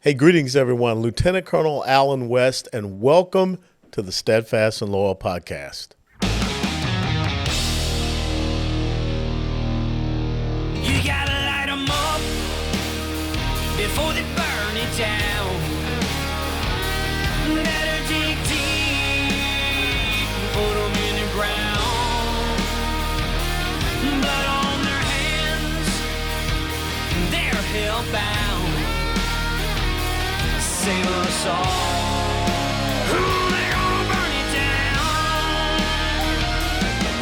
Hey, greetings, everyone. Lieutenant Colonel Alan West, and welcome to the Steadfast and Loyal podcast. You gotta light them up before they burn it down. Better dig deep and put them in the ground. Blood on their hands, they're hellbound. Save us all. Ooh, they're gonna burn it down.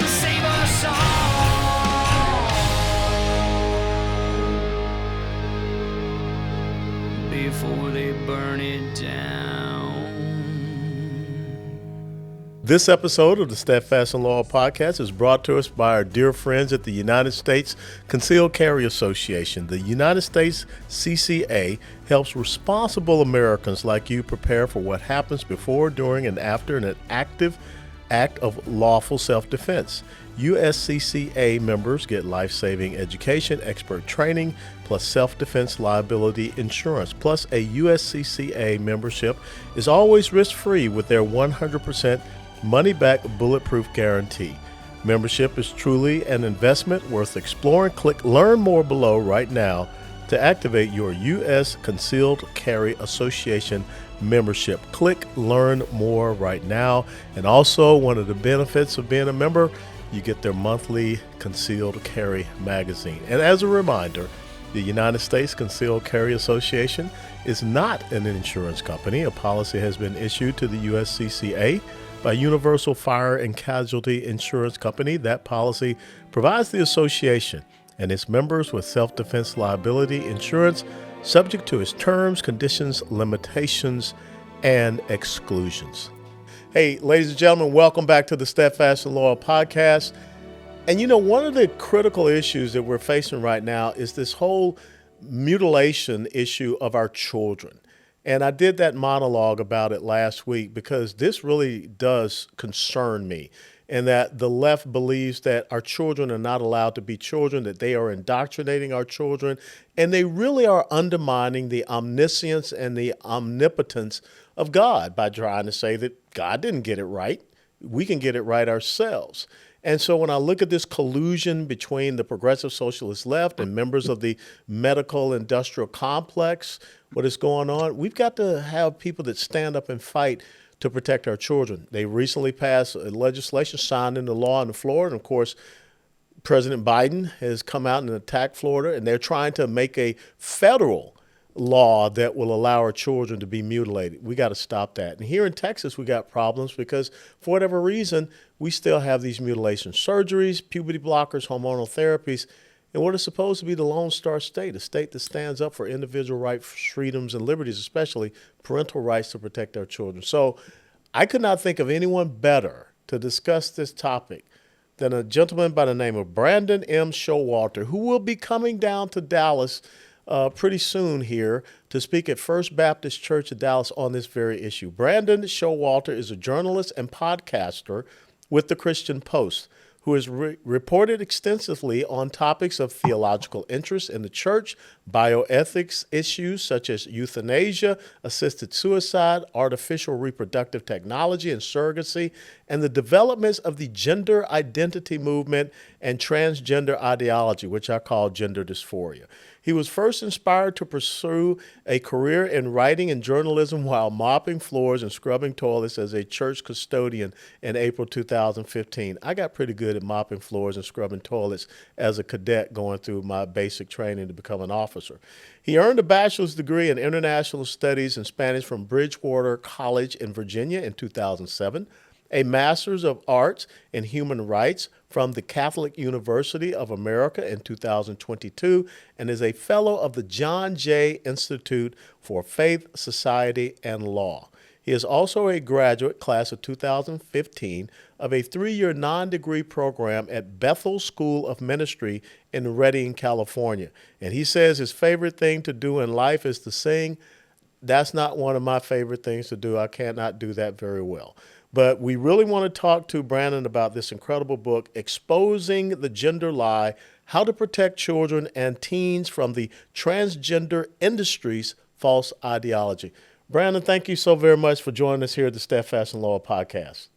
Save us all before they burn it down. This episode of the Steadfast and Loyal podcast is brought to us by our dear friends at the United States Concealed Carry Association. The United States CCA helps responsible Americans like you prepare for what happens before, during, and after an active act of lawful self-defense. USCCA members get life-saving education, expert training, plus self-defense liability insurance. Plus, a USCCA membership is always risk-free with their 100% money-back bulletproof guarantee. Membership is truly an investment worth exploring. Click Learn More below right now to activate your U.S. Concealed Carry Association membership. Click Learn More right now. And also, one of the benefits of being a member, you get their monthly Concealed Carry magazine. And as a reminder, the United States Concealed Carry Association is not an insurance company. A policy has been issued to the USCCA by Universal Fire and Casualty Insurance Company. That policy provides the association and its members with self-defense liability insurance subject to its terms, conditions, limitations, and exclusions. Hey, ladies and gentlemen, welcome back to the Steadfast and Loyal podcast. And you know, one of the critical issues that we're facing right now is this whole mutilation issue of our children. And I did that monologue about it last week because this really does concern me, and that the left believes that our children are not allowed to be children, that they are indoctrinating our children, and they really are undermining the omniscience and the omnipotence of God by trying to say that God didn't get it right. We can get it right ourselves. And so when I look at this collusion between the progressive socialist left and members of the medical industrial complex, what is going on, we've got to have people that stand up and fight to protect our children. They recently passed a legislation, signed into law in Florida. And of course, President Biden has come out and attacked Florida, and they're trying to make a federal law that will allow our children to be mutilated. We got to stop that. And here in Texas, we got problems because for whatever reason, we still have these mutilation surgeries, puberty blockers, hormonal therapies, and what is supposed to be the Lone Star State, a state that stands up for individual rights, freedoms, and liberties, especially parental rights to protect our children. So I could not think of anyone better to discuss this topic than a gentleman by the name of Brandon M. Showalter, who will be coming down to Dallas pretty soon here to speak at First Baptist Church of Dallas on this very issue. Brandon Showalter is a journalist and podcaster with the Christian Post, who has reported extensively on topics of theological interest in the church, bioethics issues such as euthanasia, assisted suicide, artificial reproductive technology and surrogacy, and the developments of the gender identity movement and transgender ideology, which I call gender dysphoria. He was first inspired to pursue a career in writing and journalism while mopping floors and scrubbing toilets as a church custodian in April 2015. I got pretty good at mopping floors and scrubbing toilets as a cadet going through my basic training to become an officer. He earned a bachelor's degree in international studies and Spanish from Bridgewater College in Virginia in 2007. A Master's of Arts in Human Rights from the Catholic University of America in 2022, and is a fellow of the John Jay Institute for Faith, Society, and Law. He is also a graduate, class of 2015, of a 3-year non-degree program at Bethel School of Ministry in Redding, California. And he says his favorite thing to do in life is to sing. That's not one of my favorite things to do. I cannot do that very well. But we really want to talk to Brandon about this incredible book, Exposing the Gender Lie, How to Protect Children and Teens from the Transgender Industry's false ideology. Brandon, thank you so very much for joining us here at the Steadfast and Law podcast.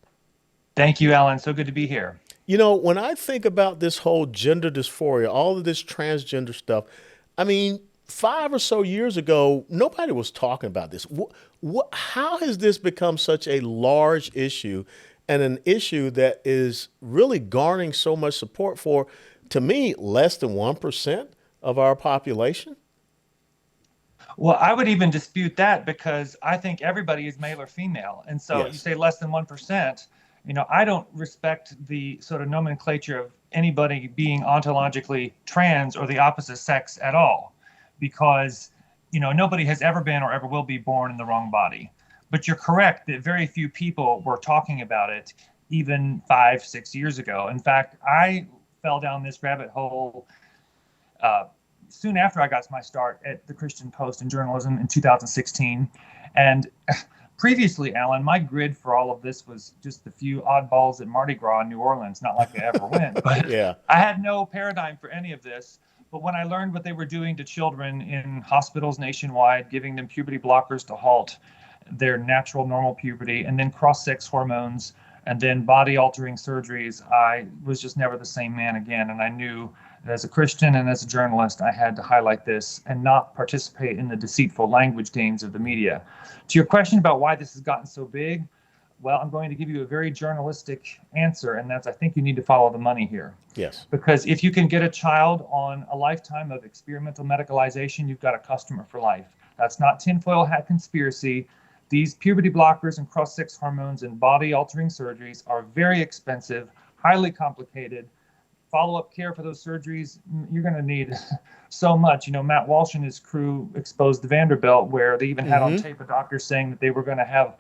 Thank you, Alan. So good to be here. You know, when I think about this whole gender dysphoria, all of this transgender stuff, I mean, 5 or so years ago, nobody was talking about this. How has this become such a large issue and an issue that is really garnering so much support for, to me, less than 1% of our population? Well, I would even dispute that because I think everybody is male or female. And so you Yes. say less than 1%. I don't respect the sort of nomenclature of anybody being ontologically trans or the opposite sex at all, because, nobody has ever been or ever will be born in the wrong body. But you're correct that very few people were talking about it even 5, 6 years ago. In fact, I fell down this rabbit hole soon after I got my start at the Christian Post in journalism in 2016. And previously, Alan, my grid for all of this was just a few oddballs at Mardi Gras in New Orleans, not like I ever went. But Yeah. I had no paradigm for any of this. But when I learned what they were doing to children in hospitals nationwide, giving them puberty blockers to halt their natural normal puberty, and then cross-sex hormones, and then body-altering surgeries, I was just never the same man again. And I knew that as a Christian and as a journalist, I had to highlight this and not participate in the deceitful language games of the media. To your question about why this has gotten so big, well, I'm going to give you a very journalistic answer, and that's I think you need to follow the money here. Yes. Because if you can get a child on a lifetime of experimental medicalization, you've got a customer for life. That's not tinfoil hat conspiracy. These puberty blockers and cross-sex hormones and body-altering surgeries are very expensive, highly complicated. Follow-up care for those surgeries, you're going to need so much. Matt Walsh and his crew exposed the Vanderbilt, where they even had on tape a doctor saying that they were going to have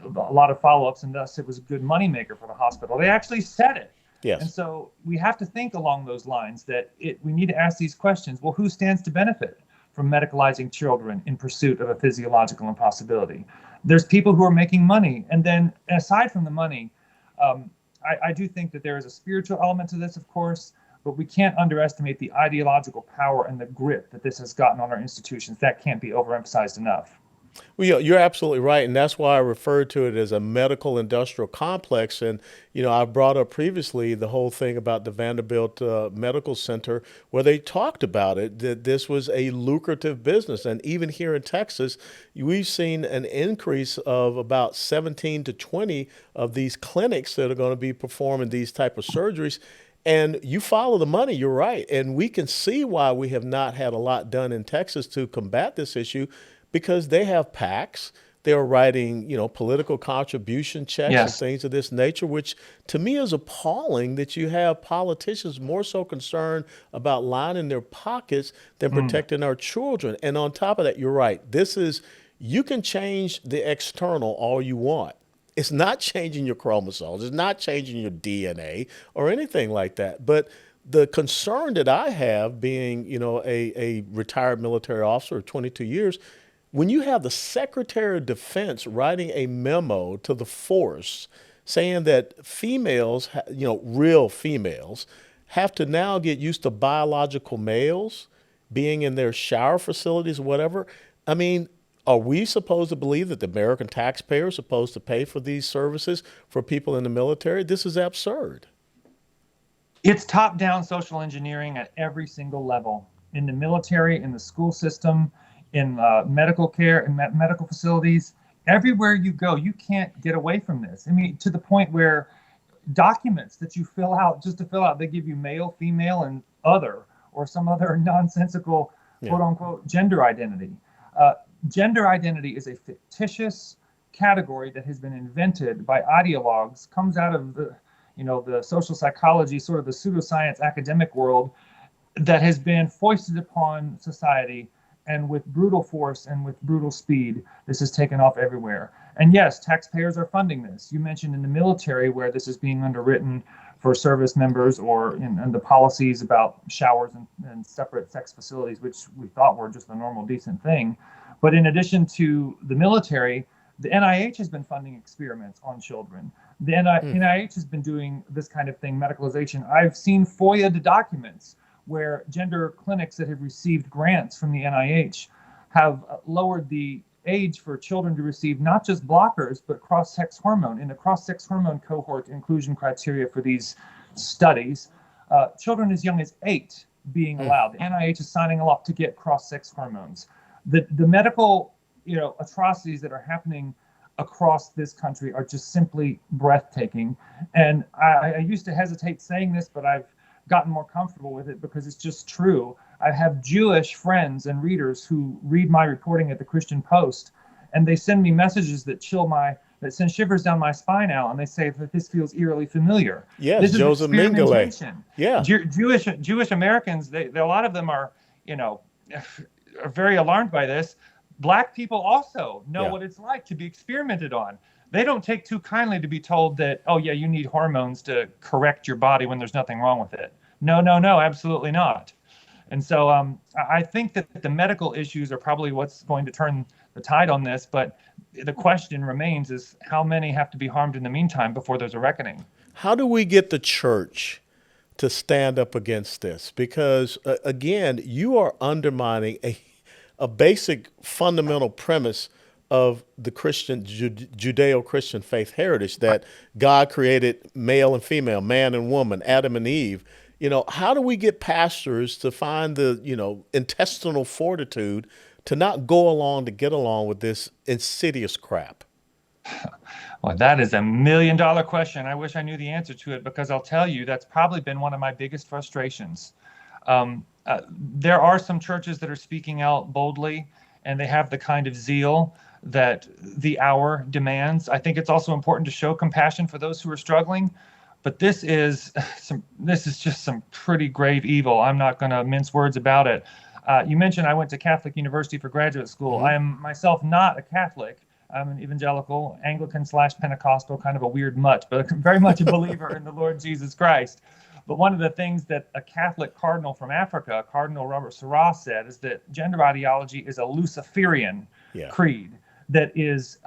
a lot of follow-ups, and thus it was a good moneymaker for the hospital. They actually said it. Yes. And so we have to think along those lines that we need to ask these questions. Well, who stands to benefit from medicalizing children in pursuit of a physiological impossibility? There's people who are making money. And then aside from the money, I do think that there is a spiritual element to this, of course, but we can't underestimate the ideological power and the grip that this has gotten on our institutions. That can't be overemphasized enough. Well, you're absolutely right, and that's why I referred to it as a medical industrial complex. And I brought up previously the whole thing about the Vanderbilt Medical Center, where they talked about it, that this was a lucrative business. And even here in Texas, we've seen an increase of about 17 to 20 of these clinics that are going to be performing these type of surgeries. And you follow the money, you're right. And we can see why we have not had a lot done in Texas to combat this issue, because they have PACs. They're writing, political contribution checks and things of this nature, which to me is appalling that you have politicians more so concerned about lining their pockets than protecting our children. And on top of that, you're right. You can change the external all you want. It's not changing your chromosomes. It's not changing your DNA or anything like that. But the concern that I have, being, a retired military officer of 22 years, when you have the Secretary of Defense writing a memo to the force saying that females, real females, have to now get used to biological males being in their shower facilities or whatever, I mean, are we supposed to believe that the American taxpayer is supposed to pay for these services for people in the military? This is absurd. It's top-down social engineering at every single level, in the military, in the school system, in medical care, in medical facilities. Everywhere you go, you can't get away from this. I mean, to the point where documents that you fill out, just to fill out, they give you male, female, and other, or some other nonsensical, quote unquote, gender identity. Gender identity is a fictitious category that has been invented by ideologues, comes out of the social psychology, sort of the pseudoscience academic world, that has been foisted upon society. And with brutal force and with brutal speed, this has taken off everywhere. And yes, taxpayers are funding this. You mentioned in the military, where this is being underwritten for service members, or in the policies about showers and separate sex facilities, which we thought were just a normal, decent thing. But in addition to the military, the NIH has been funding experiments on children. The NIH has been doing this kind of thing, medicalization. I've seen FOIA'd documents where gender clinics that have received grants from the NIH have lowered the age for children to receive not just blockers, but cross-sex hormone. In the cross-sex hormone cohort inclusion criteria for these studies, children as young as 8 being allowed. The NIH is signing off to get cross-sex hormones. The medical, atrocities that are happening across this country are just simply breathtaking. And I used to hesitate saying this, but I've gotten more comfortable with it because it's just true. I have Jewish friends and readers who read my reporting at the Christian Post, and they send me messages that that send shivers down my spine, Al, and they say that this feels eerily familiar. Yes, this Joseph is Mengele. Yeah. Jewish Americans, a lot of them are, are very alarmed by this. Black people also know what it's like to be experimented on. They don't take too kindly to be told that, oh yeah, you need hormones to correct your body when there's nothing wrong with it. No, absolutely not. And so I think that the medical issues are probably what's going to turn the tide on this. But the question remains is how many have to be harmed in the meantime before there's a reckoning? How do we get the church to stand up against this? Because, again, you are undermining a basic fundamental premise of the Christian, Judeo-Christian faith heritage that God created male and female, man and woman, Adam and Eve. How do we get pastors to find the, intestinal fortitude to not go along to get along with this insidious crap? Well, that is $1 million question. I wish I knew the answer to it, because I'll tell you, that's probably been one of my biggest frustrations. There are some churches that are speaking out boldly, and they have the kind of zeal that the hour demands. I think it's also important to show compassion for those who are struggling. But this is just some pretty grave evil. I'm not going to mince words about it. You mentioned I went to Catholic University for graduate school. I am myself not a Catholic. I'm an evangelical, Anglican/Pentecostal, kind of a weird mutt, but very much a believer in the Lord Jesus Christ. But one of the things that a Catholic cardinal from Africa, Cardinal Robert Sarah, said is that gender ideology is a Luciferian creed that is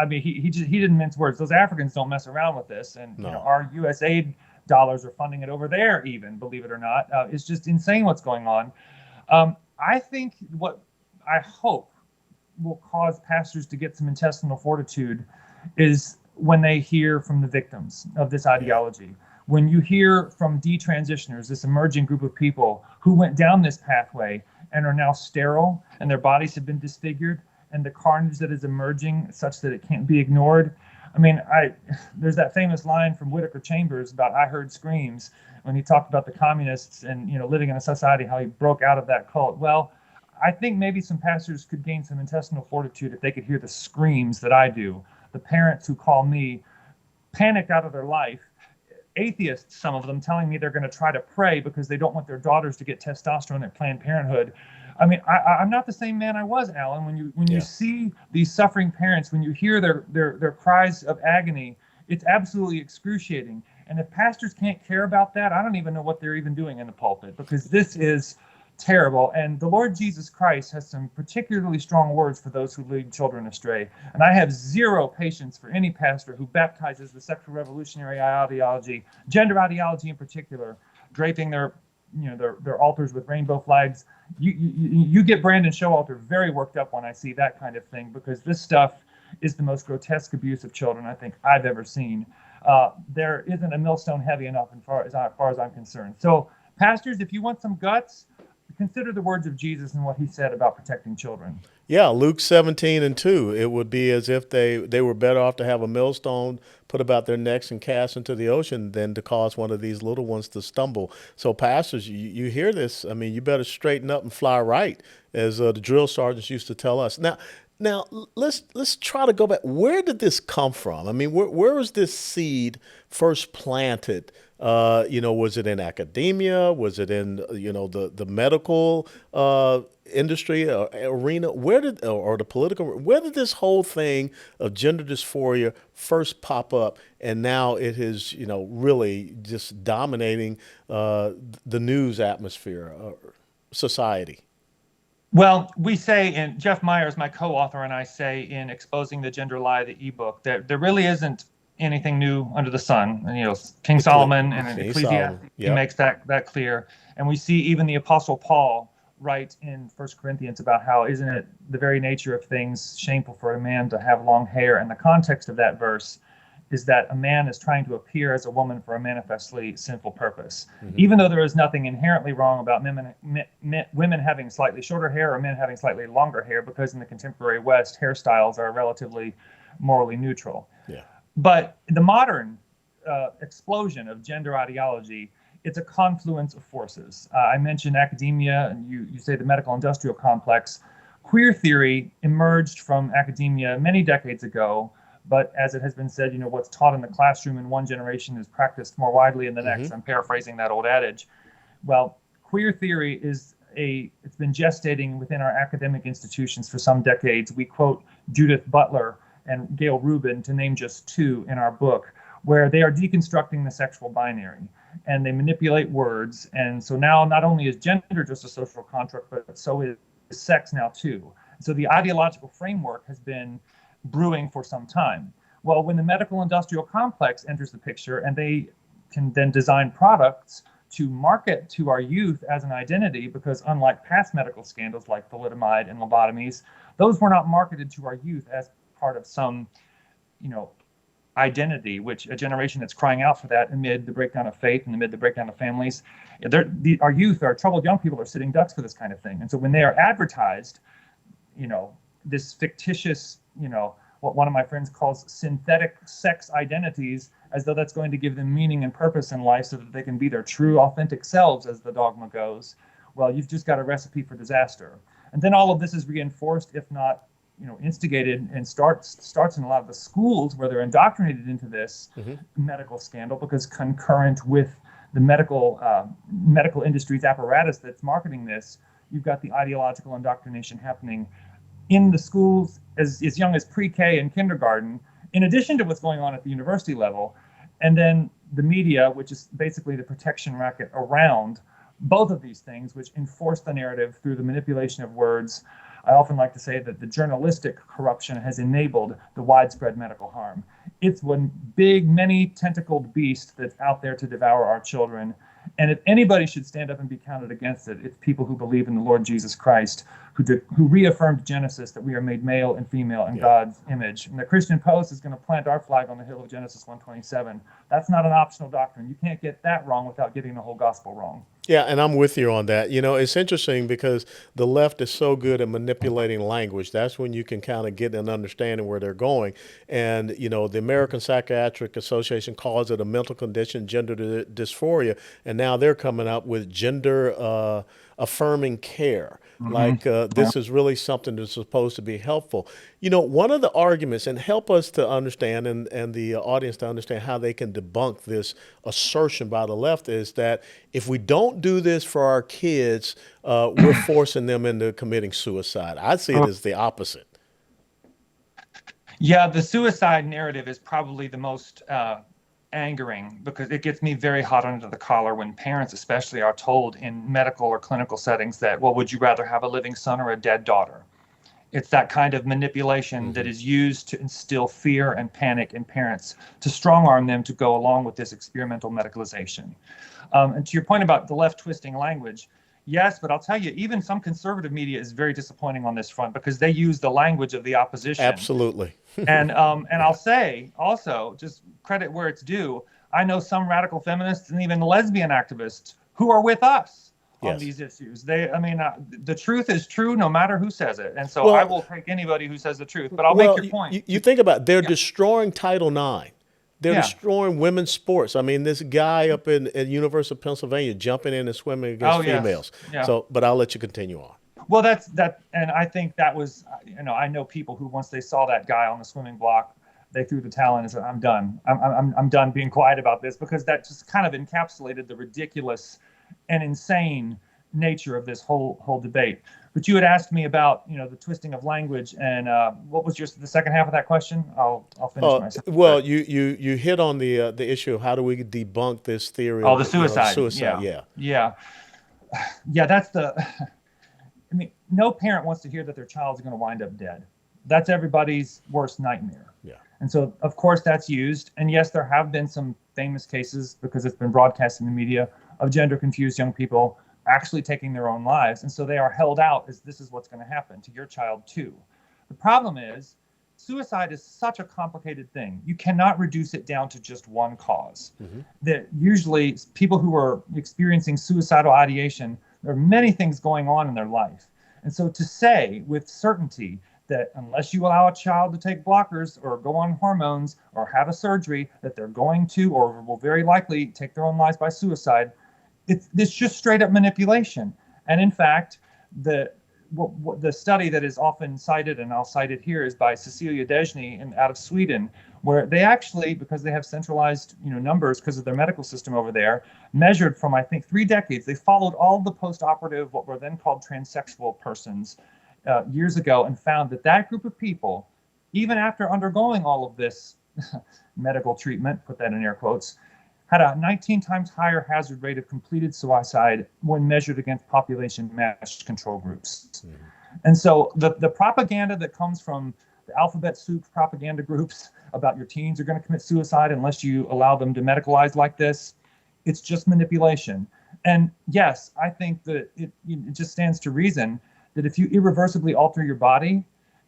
he didn't mince words. Those Africans don't mess around with this, and our U.S. aid dollars are funding it over there. Even, believe it or not, it's just insane what's going on. I think what I hope will cause pastors to get some intestinal fortitude is when they hear from the victims of this ideology. When you hear from detransitioners, this emerging group of people who went down this pathway and are now sterile and their bodies have been disfigured, and the carnage that is emerging such that it can't be ignored. I mean, there's that famous line from Whittaker Chambers about "I heard screams" when he talked about the communists and living in a society, how he broke out of that cult. Well, I think maybe some pastors could gain some intestinal fortitude if they could hear the screams that I do. The parents who call me panicked out of their life, atheists, some of them, telling me they're going to try to pray because they don't want their daughters to get testosterone at Planned Parenthood. I mean, I'm not the same man I was, Alan. When you see these suffering parents, when you hear their cries of agony, it's absolutely excruciating. And if pastors can't care about that, I don't even know what they're even doing in the pulpit, because this is terrible. And the Lord Jesus Christ has some particularly strong words for those who lead children astray. And I have zero patience for any pastor who baptizes the sexual revolutionary ideology, gender ideology in particular, draping their altars with rainbow flags. You get Brandon Showalter very worked up when I see that kind of thing, because this stuff is the most grotesque abuse of children I think I've ever seen. There isn't a millstone heavy enough as far as I'm concerned. So pastors, if you want some guts, consider the words of Jesus and what he said about protecting children. Yeah, Luke 17:2. It would be as if they were better off to have a millstone put about their necks and cast into the ocean than to cause one of these little ones to stumble. So pastors, you hear this. I mean, you better straighten up and fly right, as the drill sergeants used to tell us. Now let's try to go back. Where did this come from? I mean, where was this seed first planted? Was it in academia? Was it in the medical industry arena? Or the political? Where did this whole thing of gender dysphoria first pop up? And now it is really just dominating the news atmosphere, society. Well, we say, and Jeff Myers, my co-author, and I say in Exposing the Gender Lie, the ebook, that there really isn't anything new under the sun. And, King Solomon and Ecclesiastes makes that clear. And we see even the Apostle Paul write in 1 Corinthians about how isn't it the very nature of things shameful for a man to have long hair? And the context of that verse is that a man is trying to appear as a woman for a manifestly sinful purpose. Even though there is nothing inherently wrong about women having slightly shorter hair or men having slightly longer hair, because in the contemporary West, hairstyles are relatively morally neutral. Yeah. But the modern explosion of gender ideology, it's a confluence of forces. I mentioned academia, and you say the medical industrial complex. Queer theory emerged from academia many decades ago, but as it has been said, what's taught in the classroom in one generation is practiced more widely in the next. I'm paraphrasing that old adage. Well, queer theory it's been gestating within our academic institutions for some decades. We quote Judith Butler and Gail Rubin, to name just two, in our book, where they are deconstructing the sexual binary and they manipulate words. And so now not only is gender just a social construct, but so is sex now too. So the ideological framework has been brewing for some time. Well, when the medical industrial complex enters the picture and they can then design products to market to our youth as an identity, because unlike past medical scandals like thalidomide and lobotomies, those were not marketed to our youth as part of some, identity, which a generation that's crying out for that amid the breakdown of faith and amid the breakdown of families. Our youth, our troubled young people, are sitting ducks for this kind of thing. And so when they are advertised, this fictitious, what one of my friends calls synthetic sex identities, as though that's going to give them meaning and purpose in life so that they can be their true, authentic selves, as the dogma goes, well, you've just got a recipe for disaster. And then all of this is reinforced, if not instigated, and starts in a lot of the schools where they're indoctrinated into this medical scandal, because concurrent with the medical industry's apparatus that's marketing this, you've got the ideological indoctrination happening in the schools as young as pre-K and kindergarten, in addition to what's going on at the university level. And then the media, which is basically the protection racket around both of these things, which enforce the narrative through the manipulation of words. I often like to say that the journalistic corruption has enabled the widespread medical harm. It's one big, many-tentacled beast that's out there to devour our children. And if anybody should stand up and be counted against it, it's people who believe in the Lord Jesus Christ, who reaffirmed Genesis, that we are made male and female in God's image. And the Christian Post is going to plant our flag on the hill of Genesis 1:27. That's not an optional doctrine. You can't get that wrong without getting the whole gospel wrong. Yeah, and I'm with you on that. It's interesting because the left is so good at manipulating language. That's when you can kind of get an understanding where they're going. And, the American Psychiatric Association calls it a mental condition, gender dysphoria. And now they're coming up with gender affirming care. Like this is really something that's supposed to be helpful. One of the arguments, and help us to understand and the audience to understand how they can debunk this assertion by the left, is that if we don't do this for our kids, we're forcing them into committing suicide. I see it as the opposite. Yeah, the suicide narrative is probably the most angering, because it gets me very hot under the collar when parents especially are told in medical or clinical settings that, well, would you rather have a living son or a dead daughter? It's that kind of manipulation that is used to instill fear and panic in parents, to strong arm them to go along with this experimental medicalization. And to your point about the left twisting language, yes, but I'll tell you, even some conservative media is very disappointing on this front, because they use the language of the opposition. Absolutely. And I'll say also, just credit where it's due, I know some radical feminists and even lesbian activists who are with us on these issues. The truth is true no matter who says it. And so I will take anybody who says the truth, but I'll make your point. You think about it, they're destroying Title IX. They're destroying women's sports. I mean, this guy up at University of Pennsylvania jumping in and swimming against females. Yeah. So, but I'll let you continue on. Well, and I think that was, I know people who, once they saw that guy on the swimming block, they threw the towel in and said, "I'm done. I'm done being quiet about this," because that just kind of encapsulated the ridiculous and insane nature of this whole debate. But you had asked me about, the twisting of language, and what was the second half of that question? I'll finish myself. Well, you hit on the issue of how do we debunk this theory? Oh, the suicide. Yeah. That's no parent wants to hear that their child's going to wind up dead. That's everybody's worst nightmare. Yeah. And so, of course, that's used. And yes, there have been some famous cases, because it's been broadcast in the media, of gender confused young people actually taking their own lives. And so they are held out as this is what's going to happen to your child too. The problem is suicide is such a complicated thing. You cannot reduce it down to just one cause. That usually people who are experiencing suicidal ideation, there are many things going on in their life. And so to say with certainty that unless you allow a child to take blockers or go on hormones or have a surgery, that they're going to or will very likely take their own lives by suicide, it's just straight up manipulation. And in fact, the study that is often cited, and I'll cite it here, is by Cecilia Dejny out of Sweden, where they actually, because they have centralized numbers because of their medical system over there, measured from I think 3 decades. They followed all the post-operative, what were then called transsexual persons years ago, and found that group of people, even after undergoing all of this medical treatment, put that in air quotes, had a 19 times higher hazard rate of completed suicide when measured against population matched control groups. And so the propaganda that comes from the alphabet soup propaganda groups about your teens are going to commit suicide unless you allow them to medicalize like this, it's just manipulation. And yes, I think that it just stands to reason that if you irreversibly alter your body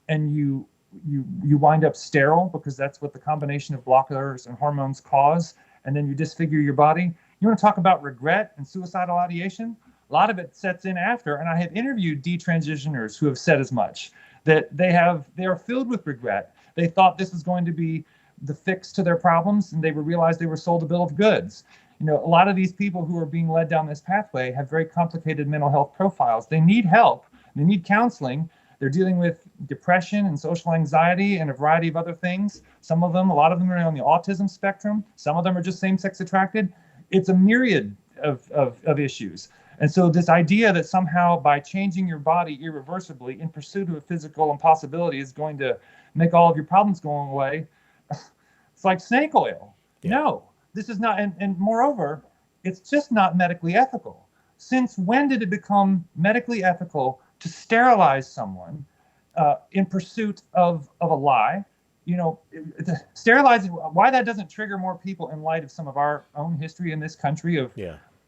and you wind up sterile, because that's what the combination of blockers and hormones cause, and then you disfigure your body. You want to talk about regret and suicidal ideation? A lot of it sets in after, and I have interviewed detransitioners who have said as much, that they are filled with regret. They thought this was going to be the fix to their problems, and they realized they were sold a bill of goods. A lot of these people who are being led down this pathway have very complicated mental health profiles. They need help. They need counseling. They're dealing with depression and social anxiety and a variety of other things. A lot of them are on the autism spectrum. Some of them are just same-sex attracted. It's a myriad of issues. And so this idea that somehow by changing your body irreversibly in pursuit of a physical impossibility is going to make all of your problems go away, it's like snake oil. Yeah. No, this is not. And moreover, it's just not medically ethical. Since when did it become medically ethical to sterilize someone in pursuit of a lie? Sterilizing, why that doesn't trigger more people in light of some of our own history in this country of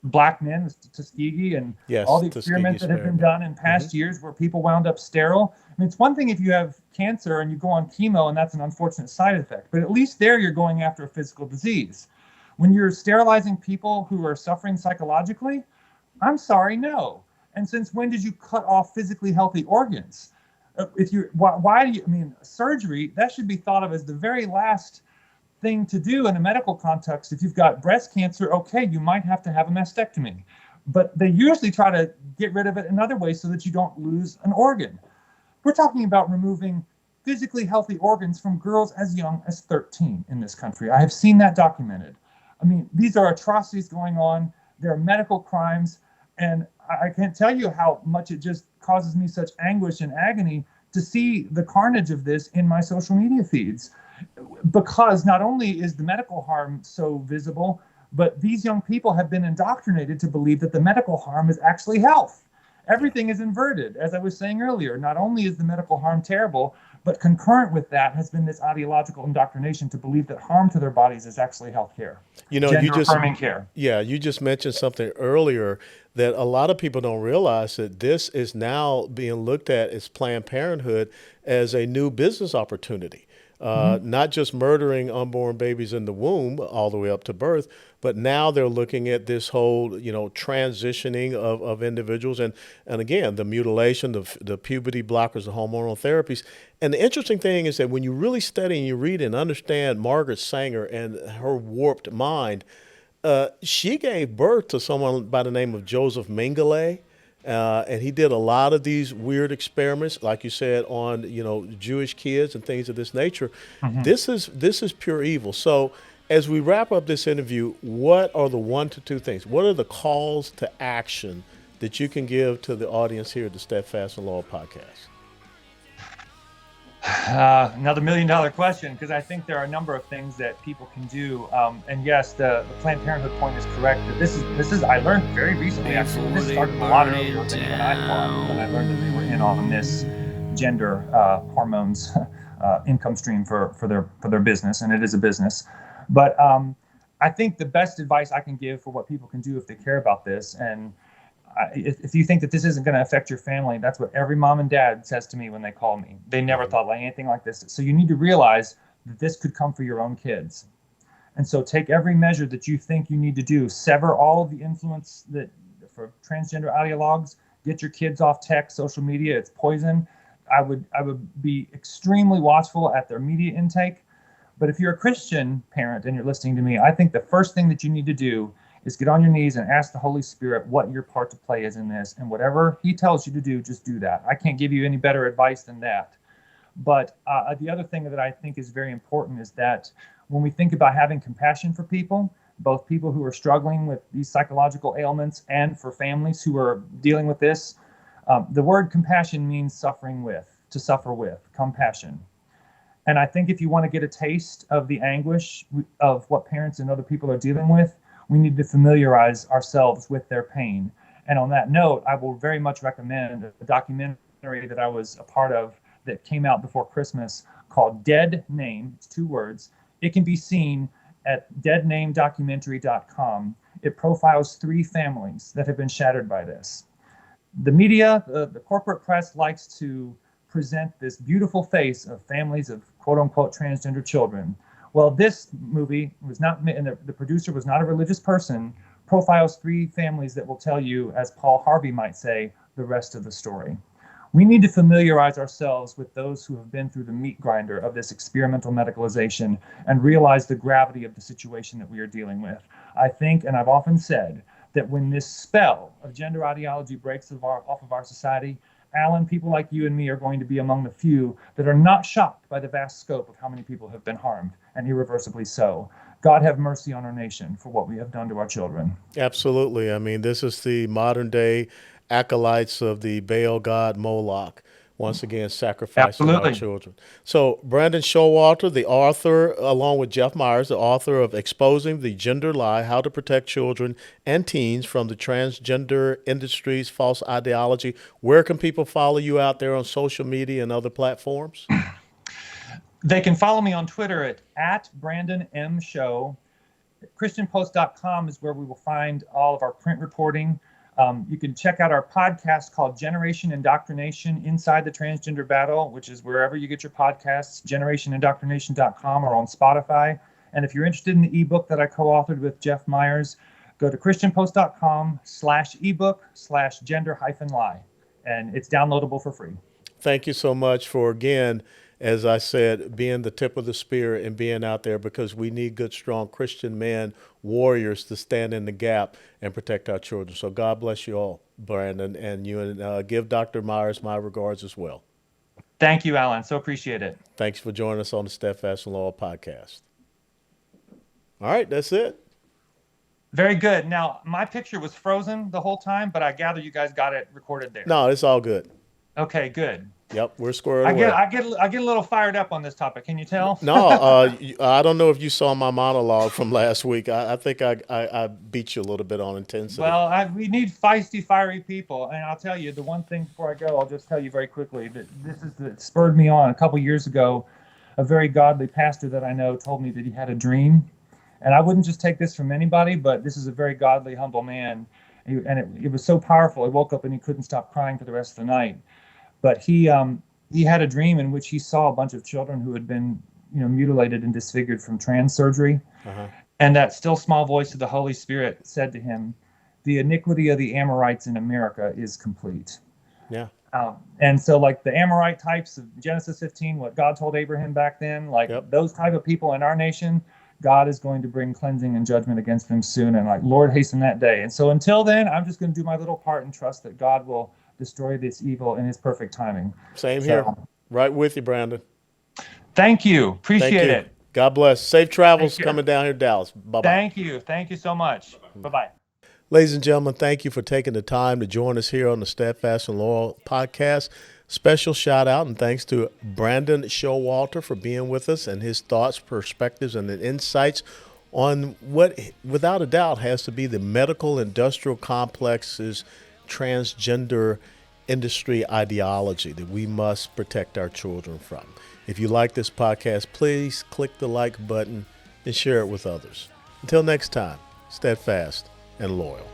black men with Tuskegee and all the experiments that have been done in past years where people wound up sterile. I mean, it's one thing if you have cancer and you go on chemo and that's an unfortunate side effect, but at least there you're going after a physical disease. When you're sterilizing people who are suffering psychologically, I'm sorry, no. And since when did you cut off physically healthy organs? Why do you, surgery, that should be thought of as the very last thing to do in a medical context. If you've got breast cancer, okay, you might have to have a mastectomy. But they usually try to get rid of it in other ways so that you don't lose an organ. We're talking about removing physically healthy organs from girls as young as 13 in this country. I have seen that documented. These are atrocities going on. There are medical crimes. And I can't tell you how much it just causes me such anguish and agony to see the carnage of this in my social media feeds. Because not only is the medical harm so visible, but these young people have been indoctrinated to believe that the medical harm is actually health. Everything is inverted. As I was saying earlier, not only is the medical harm terrible, but concurrent with that has been this ideological indoctrination to believe that harm to their bodies is actually health care. Gender-affirming care. Yeah, you just mentioned something earlier that a lot of people don't realize, that this is now being looked at as Planned Parenthood as a new business opportunity. Not just murdering unborn babies in the womb all the way up to birth, but now they're looking at this whole, transitioning of individuals and again, the mutilation, the puberty blockers, the hormonal therapies. And the interesting thing is that when you really study and you read and understand Margaret Sanger and her warped mind, she gave birth to someone by the name of Joseph Mengele. And he did a lot of these weird experiments, like you said, on Jewish kids and things of this nature. This is pure evil. So as we wrap up this interview, what are the 1 to 2 things? What are the calls to action that you can give to the audience here at the Steadfast in Law podcast? Another $1 million question, because I think there are a number of things that people can do. And yes, the Planned Parenthood point is correct. That this is I learned very recently. Actually, this started a lot earlier than I thought when I learned that they were in on this gender hormones income stream for their business, and it is a business. But I think the best advice I can give for what people can do if they care about this, and if you think that this isn't going to affect your family, that's what every mom and dad says to me when they call me. They never thought like anything like this. So you need to realize that this could come for your own kids. And so take every measure that you think you need to do. Sever all of the influence that for transgender ideologues. Get your kids off tech, social media. It's poison. I would be extremely watchful at their media intake. But if you're a Christian parent and you're listening to me, I think the first thing that you need to do is get on your knees and ask the Holy Spirit what your part to play is in this. And whatever he tells you to do, just do that. I can't give you any better advice than that. But the other thing that I think is very important is that when we think about having compassion for people, both people who are struggling with these psychological ailments and for families who are dealing with this, the word compassion means suffering with, to suffer with, compassion. And I think if you want to get a taste of the anguish of what parents and other people are dealing with, we need to familiarize ourselves with their pain. And on that note, I will very much recommend a documentary that I was a part of that came out before Christmas called Dead Name. It's 2 words. It can be seen at deadnamedocumentary.com. It profiles 3 families that have been shattered by this. The media, the corporate press likes to present this beautiful face of families of quote unquote transgender children. Well, this movie was not, and the producer was not a religious person, profiles 3 families that will tell you, as Paul Harvey might say, the rest of the story. We need to familiarize ourselves with those who have been through the meat grinder of this experimental medicalization and realize the gravity of the situation that we are dealing with. I think, and I've often said, that when this spell of gender ideology breaks off of our society, Alan, people like you and me are going to be among the few that are not shocked by the vast scope of how many people have been harmed, and irreversibly so. God have mercy on our nation for what we have done to our children. Absolutely. I mean, this is the modern day acolytes of the Baal god Moloch, once again sacrificing our children. So Brandon Showalter, the author, along with Jeff Myers, the author of Exposing the Gender Lie, How to Protect Children and Teens from the Transgender Industry's False Ideology. Where can people follow you out there on social media and other platforms? They can follow me on Twitter at Brandon M. Show. ChristianPost.com is where we will find all of our print reporting. You can check out our podcast called Generation Indoctrination Inside the Transgender Battle, which is wherever you get your podcasts, generationindoctrination.com or on Spotify. And if you're interested in the ebook that I co-authored with Jeff Myers, go to christianpost.com/ebook/gender-lie. And it's downloadable for free. Thank you so much for, again, as I said, being the tip of the spear and being out there, because we need good, strong Christian men, warriors to stand in the gap and protect our children. So God bless you all, Brandon, and you, and give Dr. Myers my regards as well. Thank you, Alan. So appreciate it. Thanks for joining us on the Steadfast and Law podcast. All right, that's it. Very good. Now, my picture was frozen the whole time, but I gather you guys got it recorded there. No, it's all good. Okay, good. Yep, we're squared away. I get a little fired up on this topic. Can you tell? No, I don't know if you saw my monologue from last week. I think I beat you a little bit on intensity. Well, we need feisty, fiery people. And I'll tell you, the one thing before I go, I'll just tell you very quickly that that spurred me on. A couple years ago, a very godly pastor that I know told me that he had a dream. And I wouldn't just take this from anybody, but this is a very godly, humble man. And it was so powerful. He woke up and he couldn't stop crying for the rest of the night. But he had a dream in which he saw a bunch of children who had been, mutilated and disfigured from trans surgery. Uh-huh. And that still small voice of the Holy Spirit said to him, "The iniquity of the Amorites in America is complete." Yeah. And so, like the Amorite types of Genesis 15, what God told Abraham back then, those type of people in our nation, God is going to bring cleansing and judgment against them soon. And Lord, hasten that day. And so until then, I'm just going to do my little part and trust that God will destroy this evil in his perfect timing. Same here. Right with you, Brandon. Thank you. Appreciate it. God bless. Safe travels coming down here to Dallas. Bye-bye. Thank you. Thank you so much. Bye-bye. Ladies and gentlemen, thank you for taking the time to join us here on the Steadfast and Loyal podcast. Special shout out and thanks to Brandon Showalter for being with us and his thoughts, perspectives, and insights on what, without a doubt, has to be the medical industrial complex's transgender industry ideology that we must protect our children from. If you like this podcast, please click the like button and share it with others. Until next time, steadfast and loyal.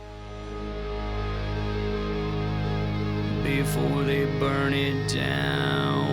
before they burn it down.